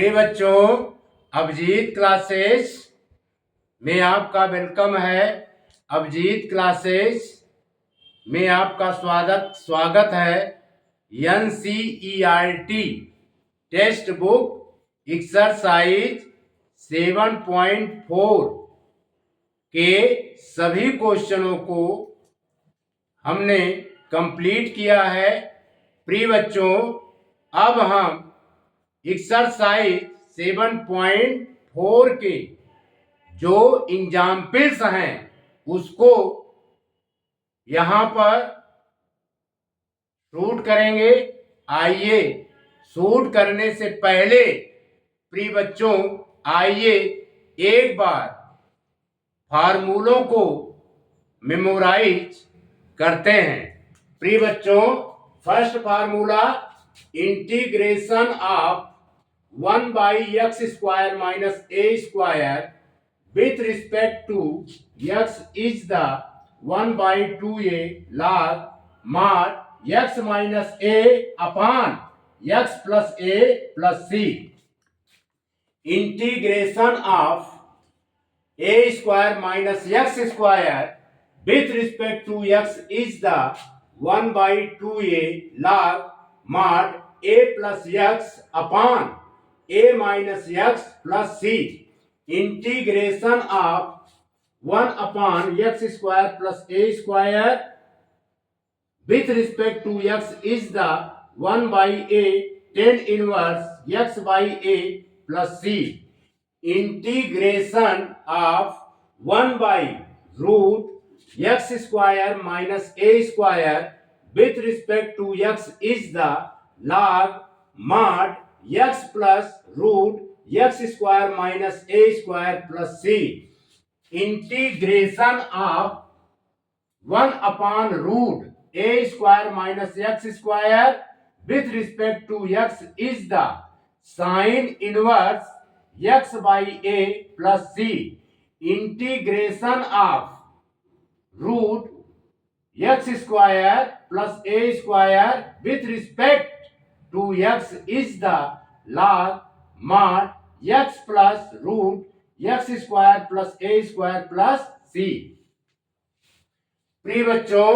प्रिय बच्चों, अभिजीत क्लासेस में आपका वेलकम है। अभिजीत क्लासेस में आपका स्वागत है। NCERT टेक्स्ट बुक एक्सरसाइज 7.4 के सभी क्वेश्चनों को हमने कंप्लीट किया है। प्रिय बच्चों, अब हम एक्सरसाइज 7.4 के जो एग्जाम्पल्स हैं उसको यहाँ पर शूट करेंगे। आइए, शूट करने से पहले प्रिय बच्चों आइए एक बार फार्मूलों को मेमोराइज करते हैं। प्रिय बच्चों, first formula integration of 1/x² minus a² with respect to x is the 1/2a log mod x minus a upon x plus a plus c. Integration of a² minus x² with respect to x is the 1/2a log mod a plus x upon a minus x plus c. Integration of 1 upon x² plus a² with respect to x is the 1/a tan inverse x by a plus c. Integration of 1/√x² minus a² with respect to x is the log mod x plus root x² minus a² plus c. Integration of 1 upon root a² minus x² with respect to x is the sin inverse x by a plus c. Integration of root x² plus a² with respect to x is the log mod x plus root x² plus a² plus c. प्रिय बच्चों,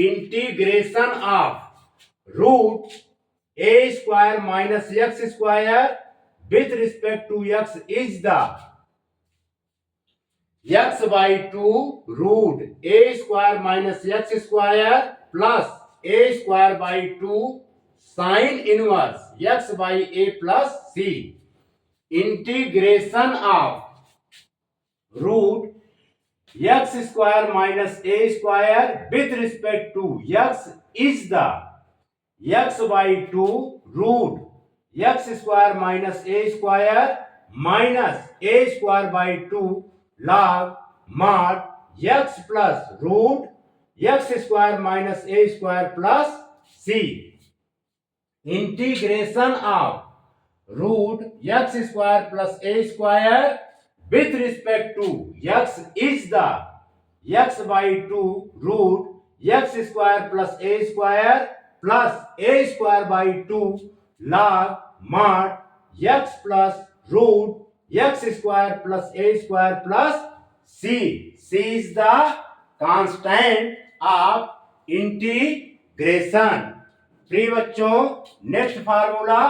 integration of root a² minus x² with respect to x is the x by 2 root a² minus x² plus a² by 2 sin inverse x by a plus c. Integration of root x² minus a² with respect to x is the x by 2 root x² minus a² minus a² by 2 log mod x plus root x² minus a² plus c. Integration of root x² plus a² with respect to x is the x by 2 root x² plus a² plus a² by 2 log mod x plus root x² plus a² plus c. C is the constant of integration. प्रिय बच्चों, next formula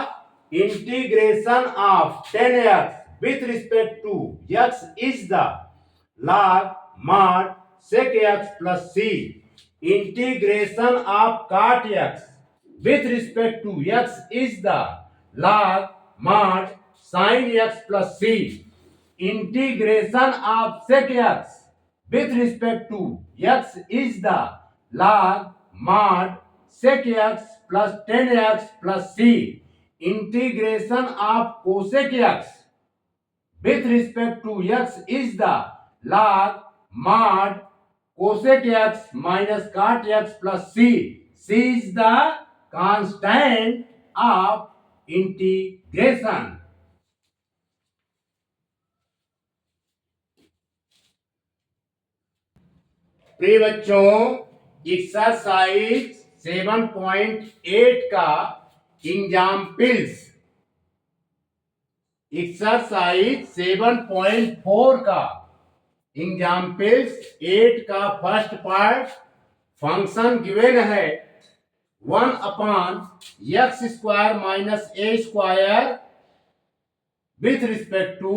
integration of 10x with respect to x is the log mod sec x plus c. Integration of cot x with respect to x is the log mod sin x plus c. Integration of sec x with respect to x is the log mod sec x plus 10x plus c. Integration of cosec x with respect to x is the log mod cosec x minus cot x plus c. C is the constant of integration. प्रिय बच्चों, exercise 7.8 का examples exercise 7.4 का examples 8 का first part function given है 1/x² minus a² with respect to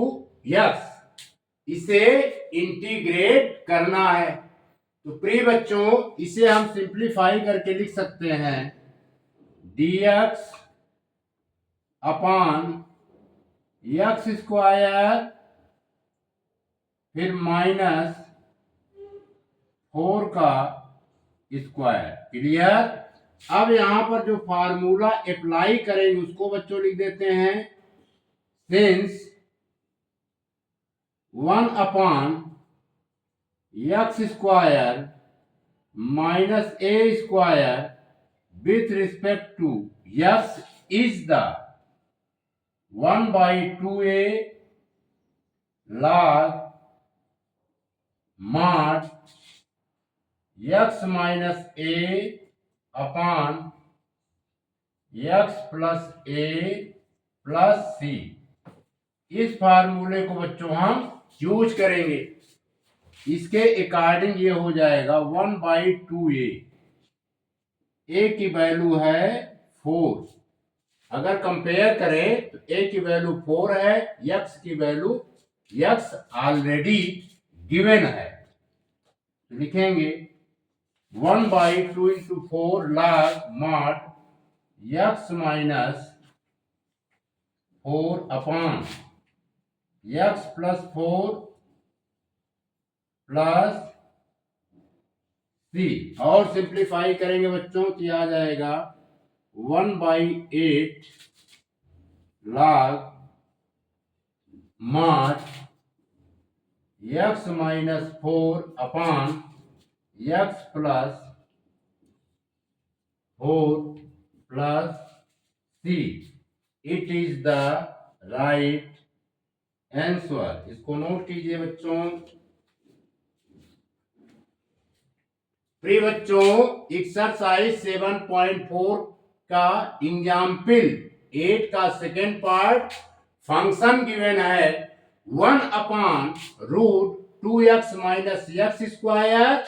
x, इसे integrate करना है। तो प्रिय बच्चों, इसे हम सिंप्लीफाई करके लिख सकते हैं dx अपॉन x² फिर माइनस 4 का स्क्वायर। क्लियर। अब यहां पर जो फार्मूला अप्लाई करेंगे उसको बच्चों लिख देते हैं since 1/x² minus a² with respect to x is the 1/2a log mod x minus a upon x plus a plus c। इस फार्मूले को बच्चों हम यूज करेंगे। इसके अकॉर्डिंग ये हो जाएगा 1/2a। a की वैल्यू है 4। अगर कंपेयर करें तो a की वैल्यू 4 है, x की वैल्यू x ऑलरेडी गिवन है। तो लिखेंगे 1/2 into 4 log mod x minus 4 upon x plus 4 plus c। और सिंप्लीफाई करेंगे बच्चों तो आ जाएगा 1/8 log mod x minus 4 upon x plus 4 plus c। It is the right answer. इसको नोट कीजिए बच्चों। प्रिय बच्चों, एक्सरसाइज 7.4 का एग्जाम्पल 8 का सेकेंड पार्ट फंक्शन गिवन है 1/√2x माइनस x²।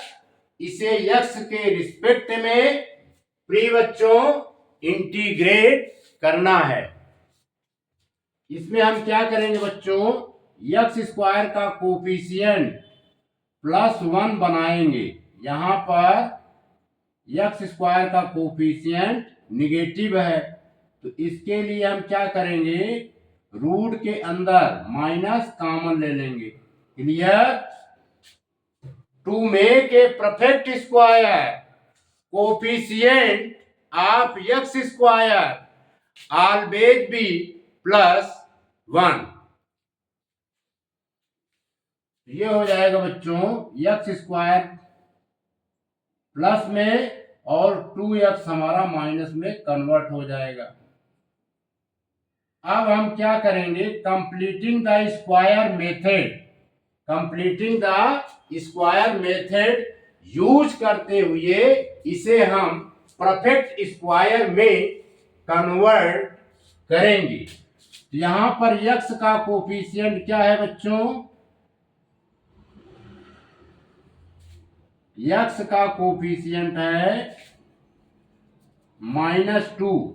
इसे x के रिस्पेक्ट में प्रिय बच्चों इंटीग्रेट करना है। इसमें हम क्या करेंगे बच्चों, x² का कोफिशिएंट +1 बनाएंगे। यहां पर x² का कोफिशिएंट निगेटिव है, तो इसके लिए हम क्या करेंगे, रूट के अंदर माइनस कॉमन ले लेंगे। Clear. To make a perfect square coefficient of x² always be +1। ये हो जाएगा बच्चों x² प्लस में और 2x हमारा माइनस में कन्वर्ट हो जाएगा। अब हम क्या करेंगे, completing the square method, completing the square method use करते हुए इसे हम परफेक्ट स्क्वायर में कन्वर्ट करेंगे। यहां पर x का कोफिशिएंट क्या है बच्चों, x का कोफिशिएंट है -2।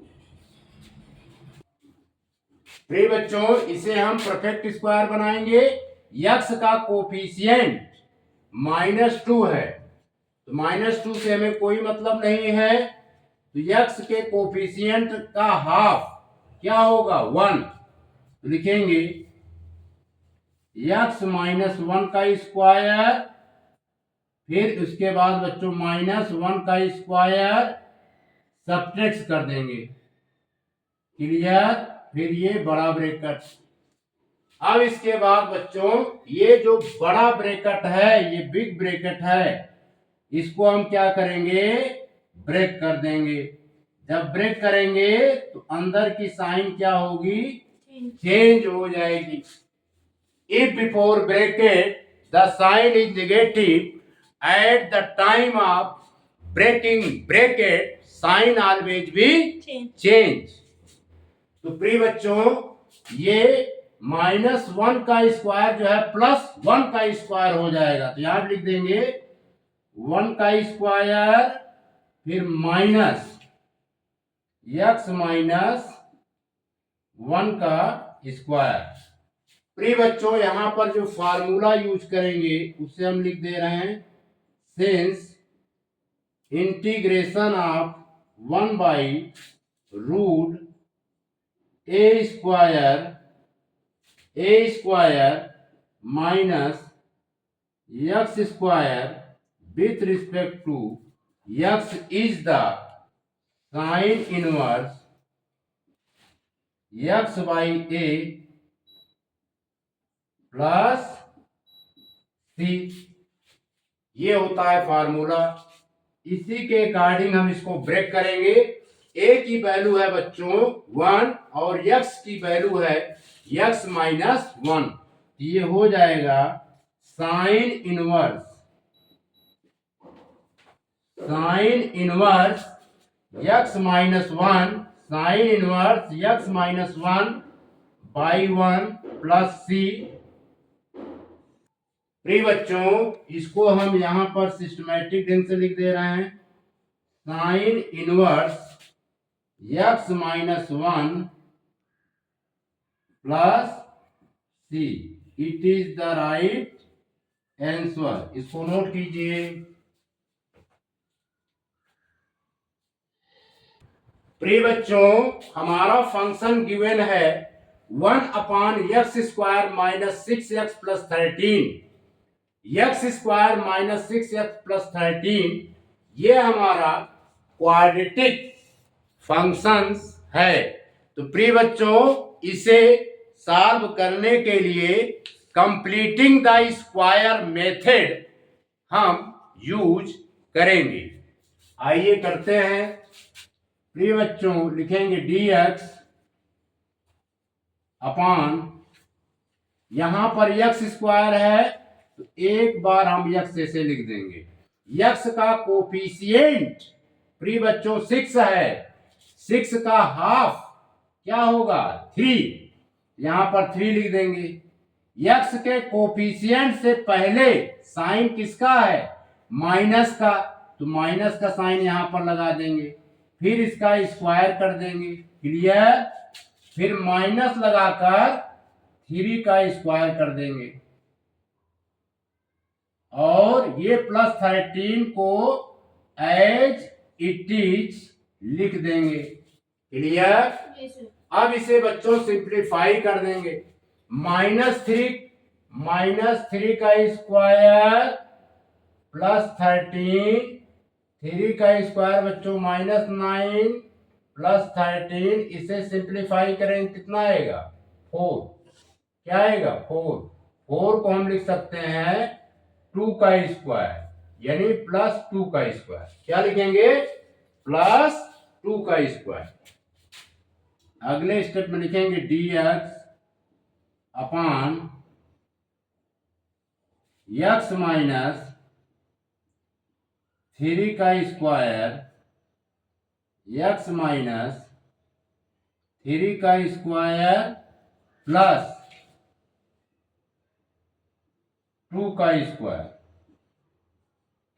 प्रिय बच्चों, इसे हम परफेक्ट स्क्वायर बनाएंगे। x का कोफिशिएंट -2 है, तो -2 से हमें कोई मतलब नहीं है, तो x के कोफिशिएंट का हाफ क्या होगा 1। तो लिखेंगे x -1 का स्क्वायर, फिर उसके बाद बच्चों -1 का स्क्वायर सब्ट्रैक्ट कर देंगे। क्लियर। फिर ये बड़ा ब्रैकेट। अब इसके बाद बच्चों ये जो बड़ा ब्रैकेट है, ये बिग ब्रैकेट है, इसको हम क्या करेंगे, ब्रेक कर देंगे। जब ब्रेक करेंगे तो अंदर की साइन क्या होगी, चेंज हो जाएगी। If before bracket the sign is negative at the time of breaking bracket sign always be change। तो प्रिय बच्चों ये -1 का स्क्वायर जो है +1 का स्क्वायर हो जाएगा। तो यहां लिख देंगे 1 का स्क्वायर फिर माइनस x माइनस 1 का स्क्वायर। प्रिय बच्चों, यहां पर जो फार्मूला यूज करेंगे उसे हम लिख दे रहे हैं सिंस इंटीग्रेशन ऑफ 1/रूट A square minus X square with respect to x is the sine inverse x/a plus c। ये होता है फार्मूला। इसी के अकॉर्डिंग हम इसको ब्रेक करेंगे। a की वैल्यू है बच्चों 1 और x की वैल्यू है x माइनस 1। ये हो जाएगा sine inverse x minus 1 sine inverse x minus 1/1 plus c। प्रिय बच्चों, इसको हम यहां पर सिस्टमैटिक ढंग से लिख दे रहे हैं sine inverse x minus 1 plus c। It is the right answer. इसको नोट कीजिए। प्रिय बच्चों, हमारा फंक्शन गिवन है 1/x² minus 6x plus 13। x² minus 6x plus 13 ये हमारा क्वाड्रेटिक फंक्शंस है। तो प्रिय बच्चों, इसे सॉल्व करने के लिए कंप्लीटिंग द स्क्वायर मेथड हम यूज करेंगे। आइए करते हैं। प्रिय बच्चों, लिखेंगे dx अपॉन, यहां पर x² है तो एक बार हम x ऐसे लिख देंगे। x का कोफिशिएंट प्रिय बच्चों 6 है। 6 का हाफ क्या होगा 3। यहां पर 3 लिख देंगे। x के कोफिशिएंट से पहले साइन किसका है माइनस का, तो माइनस का साइन यहां पर लगा देंगे। फिर इसका स्क्वायर कर देंगे। क्लियर। फिर माइनस लगाकर 3 का स्क्वायर कर देंगे और ये प्लस 13 को एज इट इज लिख देंगे। क्लियर। अब इसे बच्चों सिंप्लीफाई कर देंगे। -3 का स्क्वायर प्लस 13, 3 का स्क्वायर बच्चों -9 प्लस 13। इसे सिंप्लीफाई करेंगे कितना आएगा 4। क्या आएगा 4। 4 को हम लिख सकते हैं 2 का स्क्वायर यानी +2 का स्क्वायर। क्या लिखेंगे +2 का स्क्वायर। अगले स्टेप में लिखेंगे dx अपॉन x माइनस 3 का स्क्वायर x माइनस 3 का स्क्वायर प्लस 2 का स्क्वायर।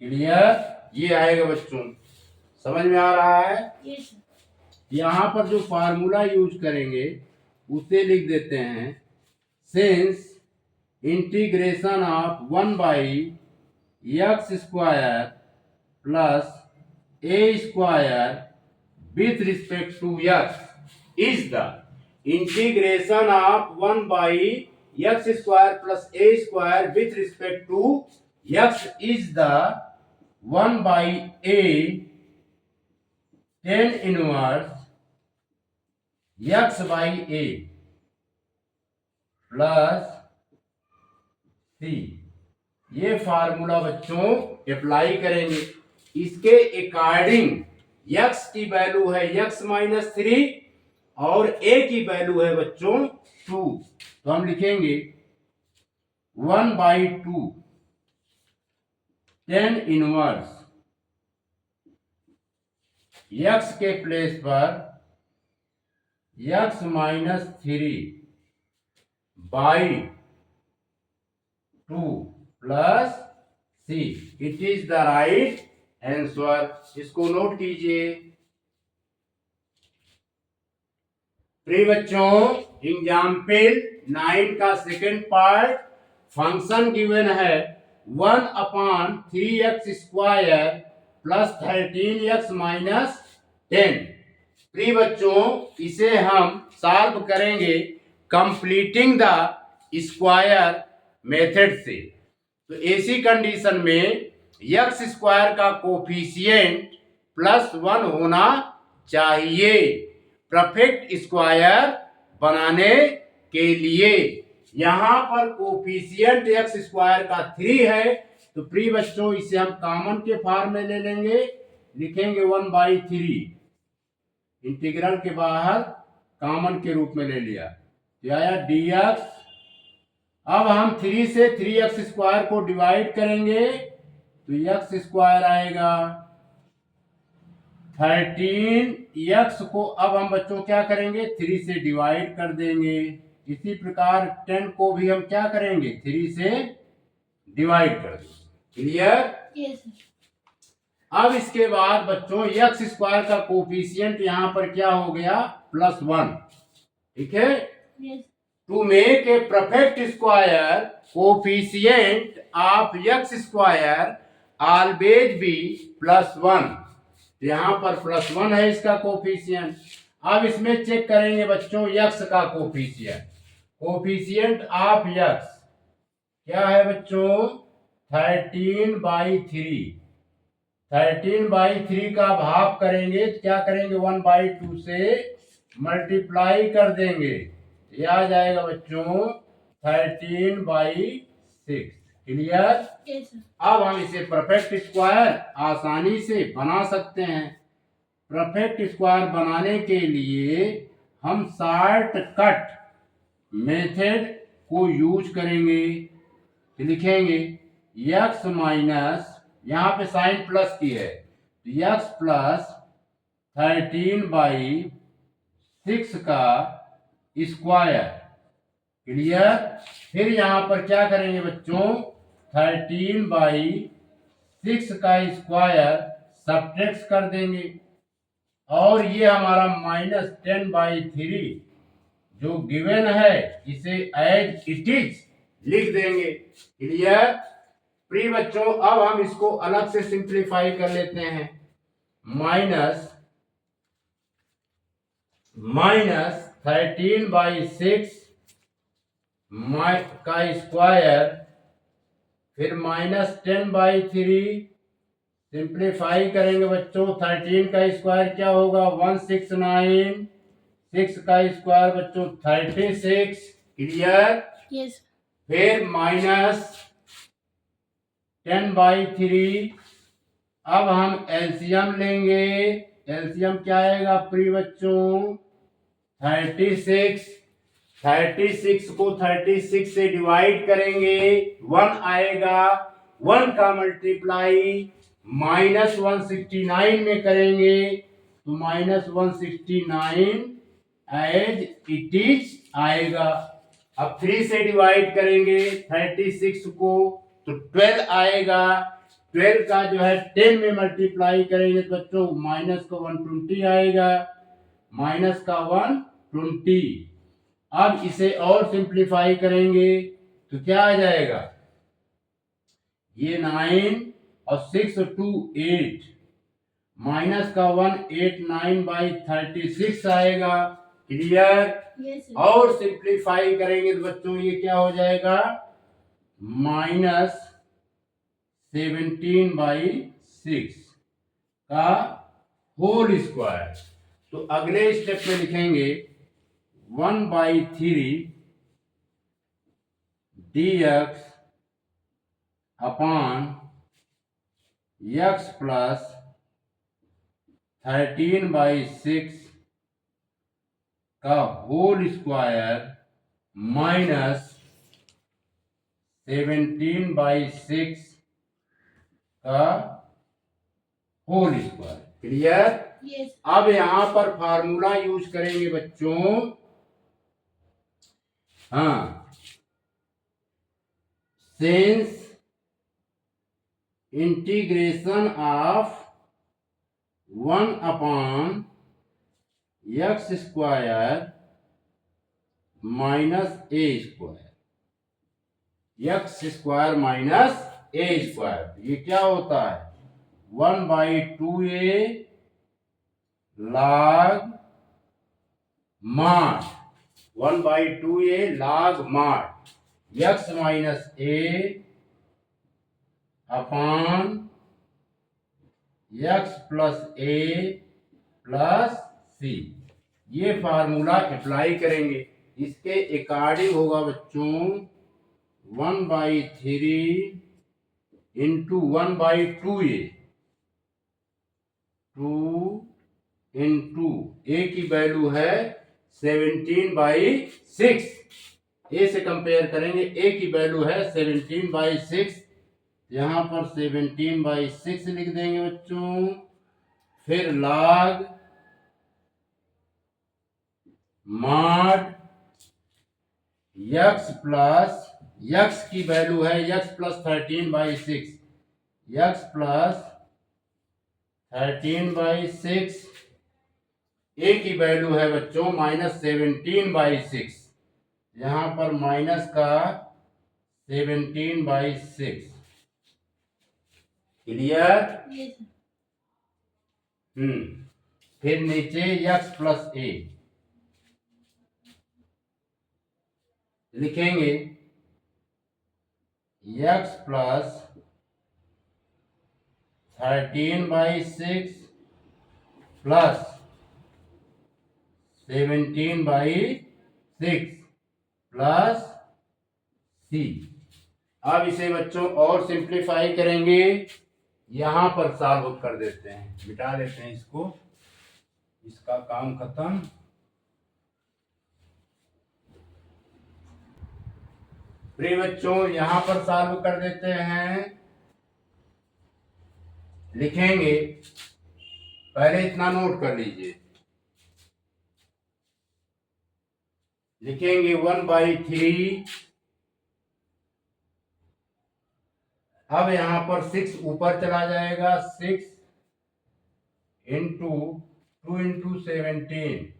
क्लियर। ये आएगा बच्चों, समझ में आ रहा है। यहां पर जो फार्मूला यूज करेंगे उसे लिख देते हैं since integration of 1/x² plus a² with respect to x is the integration of 1/x² plus a² with respect to x is the 1/a tan inverse x/a plus c। ये formula बच्चों apply करेंगे। इसके according x की value है x minus 3 और a की value है बच्चों 2। तो हम लिखेंगे 1/2 tan इनवर्स x के प्लेस पर x minus 3 by 2 plus c. It is the right answer. इसको नोट कीजिए। प्रिय बच्चों, एग्जाम्पल 9 का सेकेंड पार्ट, फंक्शन गिवन है 1/3x² प्लस 13x माइनस 10। प्रिय बच्चों, इसे हम सॉल्व करेंगे कंप्लीटिंग द स्क्वायर मेथड से। तो ऐसी कंडीशन में x² का कोफिशिएंट +1 होना चाहिए परफेक्ट स्क्वायर बनाने के लिए। यहां पर कोफिशिएंट x² का 3 है, तो प्रिय बच्चों इसे हम कॉमन के फॉर्म में ले लेंगे, लिखेंगे 1/3। इंटीग्रल के बाहर कॉमन के रूप में ले लिया, तो आया dx। अब हम 3 से 3x² को डिवाइड करेंगे, तो x² आएगा। 13x को अब हम बच्चों क्या करेंगे, 3 से डिवाइड कर देंगे। इसी प्रकार 10 को भी हम क्या करेंगे, 3 से डिवाइड कर देंगे। क्लियर? यस। अब इसके बाद बच्चों x² का कोफिशिएंट यहाँ पर क्या हो गया, +1। ठीक है। Yes. To make a perfect square coefficient of x² always be +1। यहाँ पर +1 है इसका कोफिशिएंट। अब इसमें चेक करेंगे बच्चों x का कोफिशिएंट। कोफिशिएंट ऑफ x क्या है बच्चों, 13/3। 13/3 का भाग करेंगे तो क्या करेंगे, 1/2 से मल्टीप्लाई कर देंगे, यह आ जाएगा बच्चों 13/6। क्लियर? यस। अब हम इसे परफेक्ट स्क्वायर आसानी से बना सकते हैं। परफेक्ट स्क्वायर बनाने के लिए हम शॉर्टकट मेथड को यूज करेंगे। लिखेंगे x माइनस, यहाँ पे साइन प्लस की है, तो x प्लस 13/6 का स्क्वायर। क्लियर? फिर यहाँ पर क्या करेंगे बच्चों, 13/6 का स्क्वायर सब्ट्रैक्ट कर देंगे, और ये हमारा -10/3 जो गिवन है इसे एज इट इज लिख देंगे। क्लियर? प्रिय बच्चों, अब हम इसको अलग से सिंप्लीफाई कर लेते हैं। -13/6 का स्क्वायर, फिर -10/3 सिंप्लीफाई करेंगे बच्चों। 13 का स्क्वायर क्या होगा, 169। 6 का स्क्वायर बच्चों 36। क्लियर? यस। फिर -10/3। अब हम एलसीएम लेंगे। एलसीएम क्या आएगा प्रिय बच्चों, 36। 36 को 36 से डिवाइड करेंगे, 1 आएगा। 1 का मल्टीप्लाई -169 में करेंगे, तो -169 एज इट इज आएगा। अब 3 से डिवाइड करेंगे 36 को, तो 12 आएगा। 12 का जो है 10 में मल्टीप्लाई करेंगे तो बच्चों माइनस का 120 आएगा, माइनस का 120। अब इसे और सिंप्लीफाई करेंगे तो क्या आ जाएगा, ये 9 और 6 2 8, माइनस का 189/36 आएगा। क्लियर? यस। और सिंप्लीफाई करेंगे तो बच्चों ये क्या हो जाएगा, -17/6 का होल स्क्वायर। तो अगले स्टेप में लिखेंगे 1/3 dx अपॉन x प्लस 13/6 का होल स्क्वायर माइनस 17/6 का होल स्क्वायर। क्लियर? यस। अब यहां पर फार्मूला यूज करेंगे बच्चों। हाँ, since integration of 1 upon x square minus a square, x square minus a square, ये क्या होता है 1/2a log mod 1/2a log mod x minus a upon x plus a plus c। ये formula apply करेंगे, इसके according होगा बच्चों 1/3 into 1/2a 2 into ए की वैल्यू है 17/6, ए से कंपेयर करेंगे, ए की वैल्यू है 17/6, यहां पर 17/6 लिख देंगे बच्चों। फिर log mod x plus x की वैल्यू है x प्लस 13/6, x प्लस 13/6, ए की वैल्यू है बच्चों -17/6, यहां पर माइनस का 17/6। क्लियर? फिर नीचे x प्लस a लिखेंगे, x plus 13/6 plus 17/6 plus c। अब इसे बच्चों और सिंप्लीफाई करेंगे, यहां पर सॉल्व कर देते हैं, मिटा देते हैं इसको, इसका काम खत्म। प्रिय बच्चों यहां पर सॉल्व कर देते हैं, लिखेंगे, पहले इतना नोट कर लीजिए, लिखेंगे 1/3, अब यहां पर 6 ऊपर चला जाएगा, 6 इंटू 2 इंटू 17,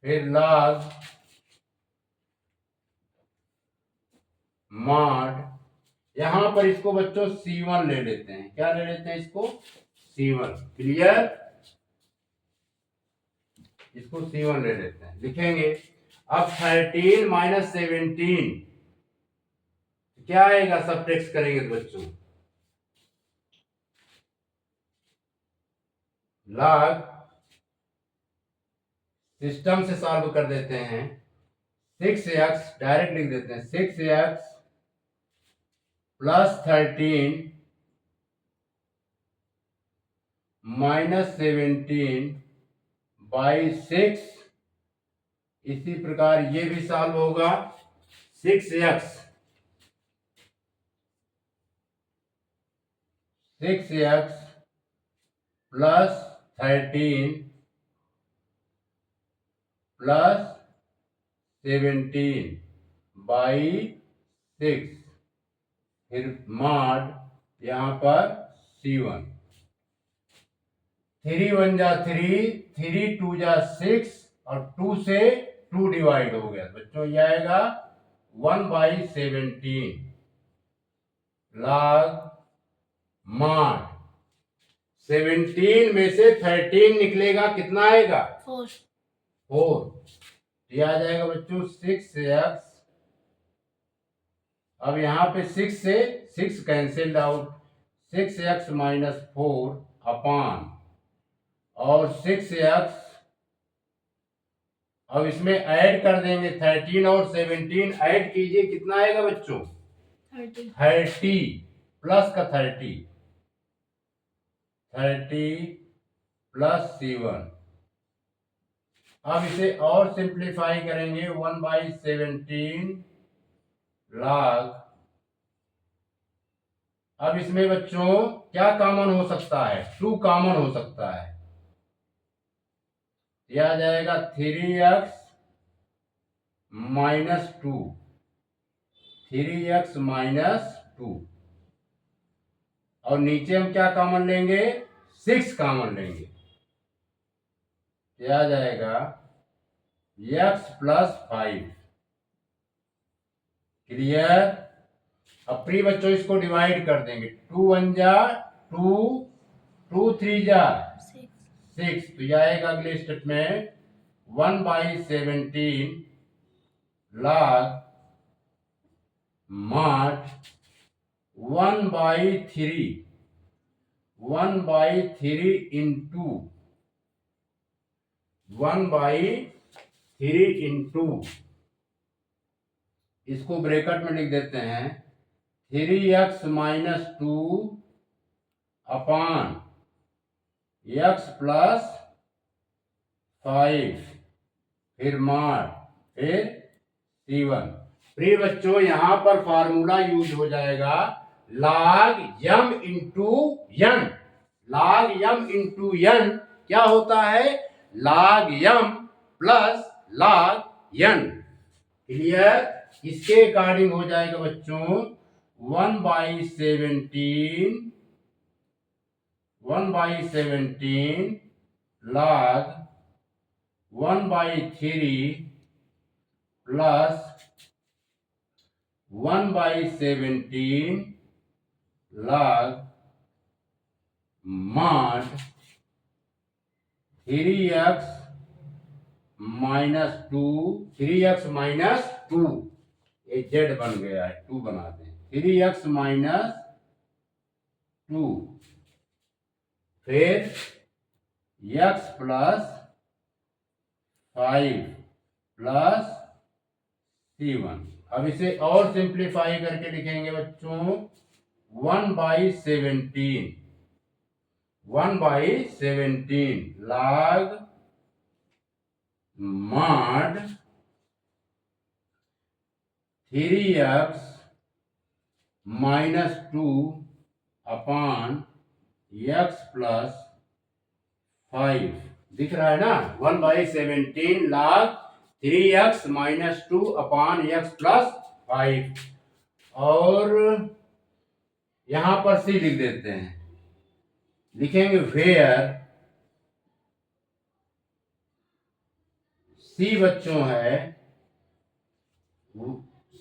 फिर log mod, यहां पर इसको बच्चों C1 ले लेते हैं, क्या ले लेते हैं इसको C1। क्लियर? इसको C1 ले लेते हैं, लिखेंगे अब 13 माइनस 17 क्या आएगा, सबट्रैक्ट करेंगे तो बच्चों log, सिस्टम से सॉल्व कर देते हैं, 6x डायरेक्ट लिख देते हैं, 6x प्लस 13 माइनस 17/6, इसी प्रकार ये भी सॉल्व होगा, 6x प्लस 13 प्लस 17/6, फिर मॉड यहां पर C1, 3 1 जा 3, 3 2 जा 6 और 2 से 2 डिवाइड हो गया बच्चों, ये आएगा 1/17 log mod, 17 में से 13 निकलेगा, कितना आएगा 4, ये आ जाएगा बच्चों 6x, अब यहां पे 6 से 6 cancelled out, 6x minus 4 upon, और 6x अब इसमें ऐड कर देंगे, 13 और 17 ऐड कीजिए, कितना आएगा बच्चों 30 प्लस का 30 प्लस C1। अब इसे और सिंप्लीफाई करेंगे, 1/17 log, अब इसमें बच्चों क्या कॉमन हो सकता है, 2 कॉमन हो सकता है, यह आ जाएगा 3x माइनस 2, 3x माइनस 2, और नीचे हम क्या कॉमन लेंगे, 6 कॉमन लेंगे, क्या आ जाएगा x प्लस 5। क्लियर। अब प्री बच्चों इसको डिवाइड कर देंगे, 2 1 जा 2, 2 3 जा 6, तो जाएगा अगले स्टेप में 1/17 log mod 1/3 into 1/3 into, इसको ब्रैकेट में लिख देते हैं 3x minus 2 upon x plus 5, फिर मॉड, फिर C1। प्रिय बच्चों यहां पर फार्मूला यूज हो जाएगा log m into n। log m into n क्या होता है, log m plus log n। Clear. इसके अकॉर्डिंग हो जाएगा बच्चों 1/17 log 1/3 plus 1/17 log mod 3x minus 2, 3x minus 2, ये z बन गया है, 2 बना दें, 3x माइनस 2, फिर x प्लस 5 प्लस C1। अब इसे और सिंप्लीफाई करके लिखेंगे बच्चों 1/17 log mod 3x minus 2 upon x plus 5, दिख रहा है ना, 1/17 log 3x minus 2 upon x plus 5, और यहां पर c लिख देते हैं, लिखेंगे वेयर c बच्चों है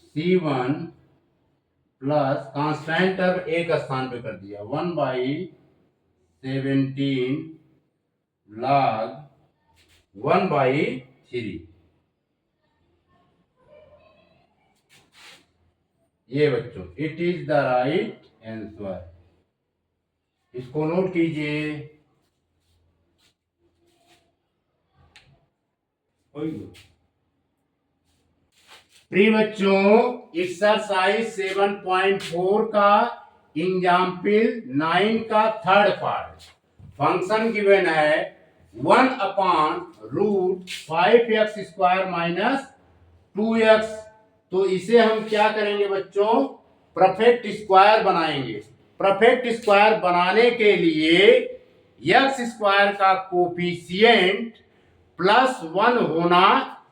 C1 प्लस कांस्टेंट टर्म एक स्थान पे कर दिया 1/17 log 1/3। ये बच्चों it is the right answer, इसको नोट कीजिए। प्रिय बच्चों एक्सरसाइज 7.4 का एग्जाम्पल 9 का थर्ड पार्ट, फंक्शन गिवन है 1/√5x² माइनस 2x। तो इसे हम क्या करेंगे बच्चों, परफेक्ट स्क्वायर बनाएंगे। परफेक्ट स्क्वायर बनाने के लिए x² का कोफिशिएंट +1 होना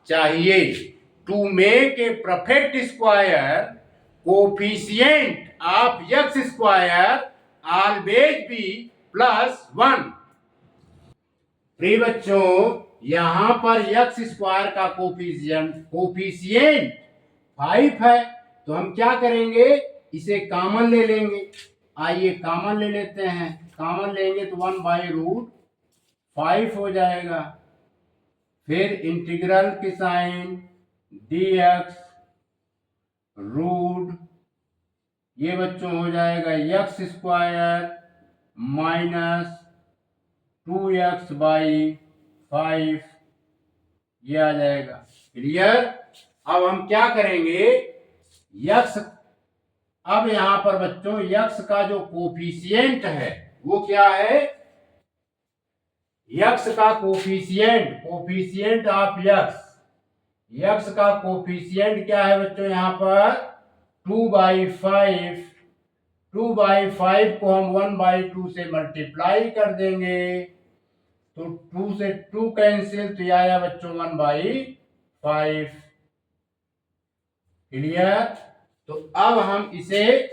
चाहिए। To make a perfect square coefficient of x² always be +1। प्रिय बच्चों यहां पर x² का कोफिशिएंट 5 है, तो हम क्या करेंगे, इसे कॉमन ले लेंगे। आइए कॉमन ले लेते हैं, कॉमन लेंगे तो 1/√5 हो जाएगा, फिर इंटीग्रल की साइन dx रूट, ये बच्चों हो जाएगा x² माइनस 2x/5, ये आ जाएगा। क्लियर। अब हम क्या करेंगे, x, अब यहां पर बच्चों x का जो कोफिशिएंट है वो क्या है, x का कोफिशिएंट ऑफ x का कोफिशिएंट क्या है बच्चों, यहां पर 2/5, 2/5 को हम 1/2 से मल्टीप्लाई कर देंगे, तो 2 से 2 कैंसिल, तो आया बच्चों 1/5। क्लियर। तो अब हम इसे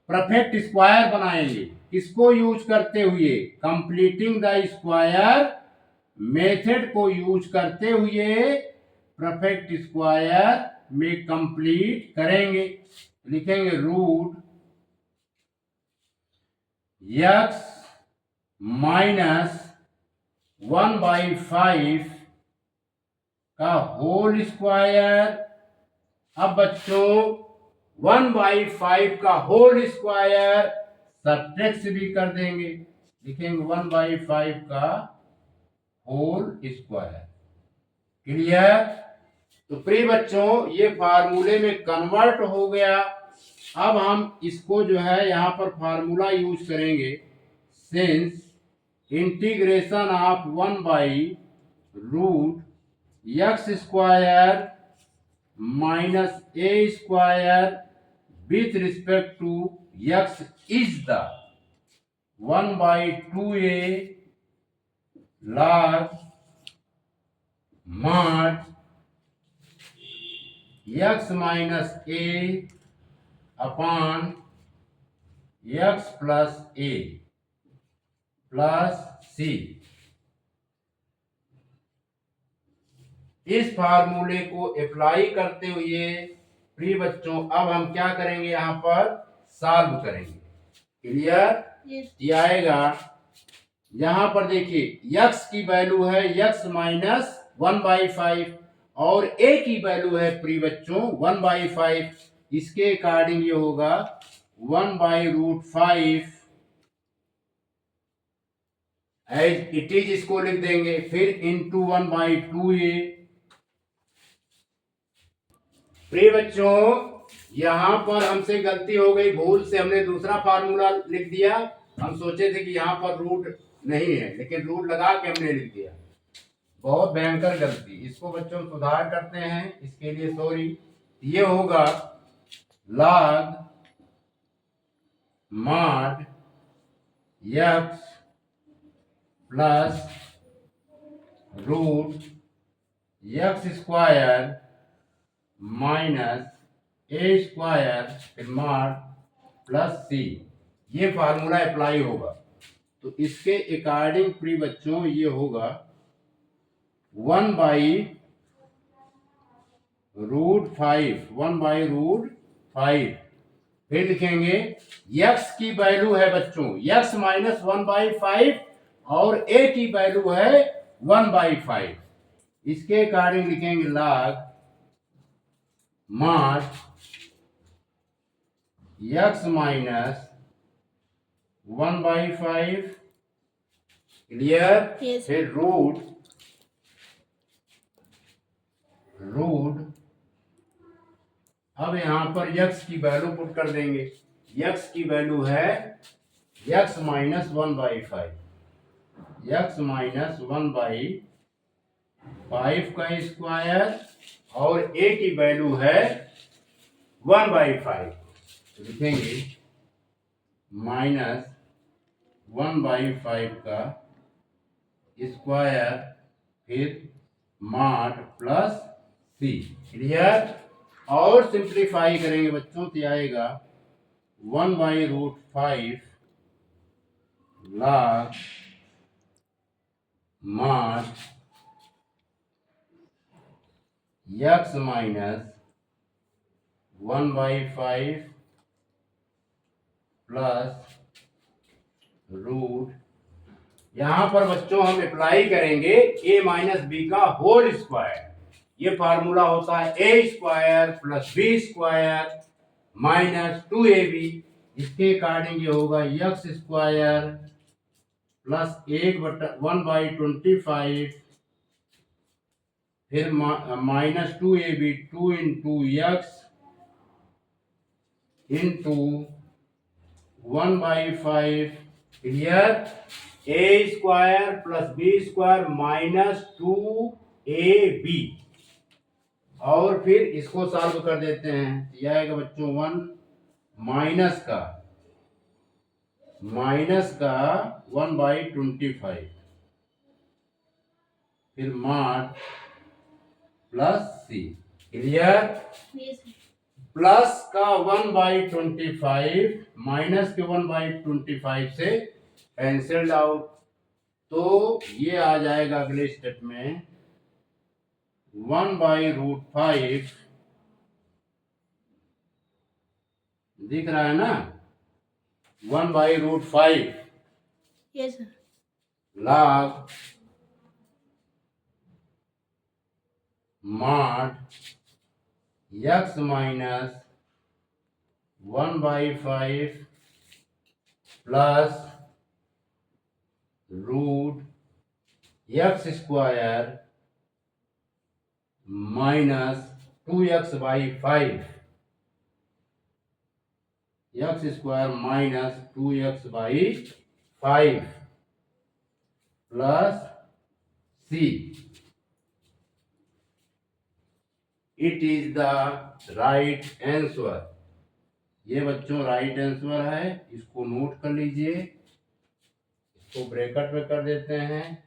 परफेक्ट स्क्वायर बनाएंगे, किसको यूज करते हुए, कंप्लीटिंग द स्क्वायर मेथड को यूज करते हुए परफेक्ट स्क्वायर में कंप्लीट करेंगे। लिखेंगे रूट x माइनस 1/5 का होल स्क्वायर। अब बच्चों 1/5 का होल स्क्वायर सब्ट्रैक्ट भी कर देंगे, लिखेंगे 1/5 का होल स्क्वायर। क्लियर? तो प्रिय बच्चों ये फार्मूले में कन्वर्ट हो गया। अब हम इसको जो है यहां पर फार्मूला यूज करेंगे, since integration of 1/√x² minus a square with respect to x is the 1/2a log mod x minus a upon x plus a plus c। इस फार्मूले को अप्लाई करते हुए प्रिय बच्चों अब हम क्या करेंगे, यहां पर सॉल्व करेंगे। क्लियर? ये आएगा यहां पर देखिए x की वैल्यू है x माइनस 1/5 और a की वैल्यू है प्रिय बच्चों 1/5। इसके अकॉर्डिंग ये होगा 1/√5 एज इट इज, इसको लिख देंगे, फिर इंटू 1/2a। प्रिय बच्चों यहां पर हमसे गलती हो गई, भूल से हमने दूसरा फार्मूला लिख दिया। हम सोचे थे कि यहां पर रूट नहीं है, लेकिन रूट लगा के हमने लिख दिया, बहुत भयंकर गलती। इसको बच्चों सुधार करते हैं, इसके लिए सॉरी। ये होगा log mod x plus root x² minus a square फिर mod प्लस c। ये फार्मूला अप्लाई होगा, तो इसके अकॉर्डिंग प्रिय बच्चों ये होगा 1/√5 फिर लिखेंगे x की वैल्यू है बच्चों x माइनस 1/5 और a की वैल्यू है 1/5। इसके अकॉर्डिंग लिखेंगे log mod x minus 1/5। Clear? फिर रूट अब यहां पर x की वैल्यू पुट कर देंगे। x की वैल्यू है x माइनस 1/5, x माइनस 1/5 का स्क्वायर और a की वैल्यू है 1/5। तो लिखेंगे माइनस 1/5 का स्क्वायर फिर mod प्लस c। क्लियर? और सिंप्लीफाई करेंगे बच्चों तो आएगा 1/√5 log mod x minus 1/5 plus root, यहां पर बच्चों हम अप्लाई करेंगे a माइनस बी का होल स्क्वायर। ये फार्मूला होता है a square plus b square minus 2ab। इसके अकॉर्डिंग ये होगा x स्क्वायर प्लस 1/25 फिर minus 2ab 2 into x into 1/5। Clear? a square plus b square minus 2ab और फिर इसको सॉल्व कर देते हैं। यह आएगा बच्चों 1 माइनस का 1/25 फिर mod plus c। Clear? Plus का 1/25 माइनस के 1/25 से कैंसल्ड आउट, तो ये आ जाएगा अगले स्टेप में 1/√5, दिख रहा है ना, 1/√5 yes sir. log mod x minus 1/5 plus root x square minus 2x/5, x square minus 2x/5 plus c, it is the right answer. ये बच्चों राइट आंसर है, इसको नोट कर लीजिए, इसको ब्रैकेट में कर देते हैं।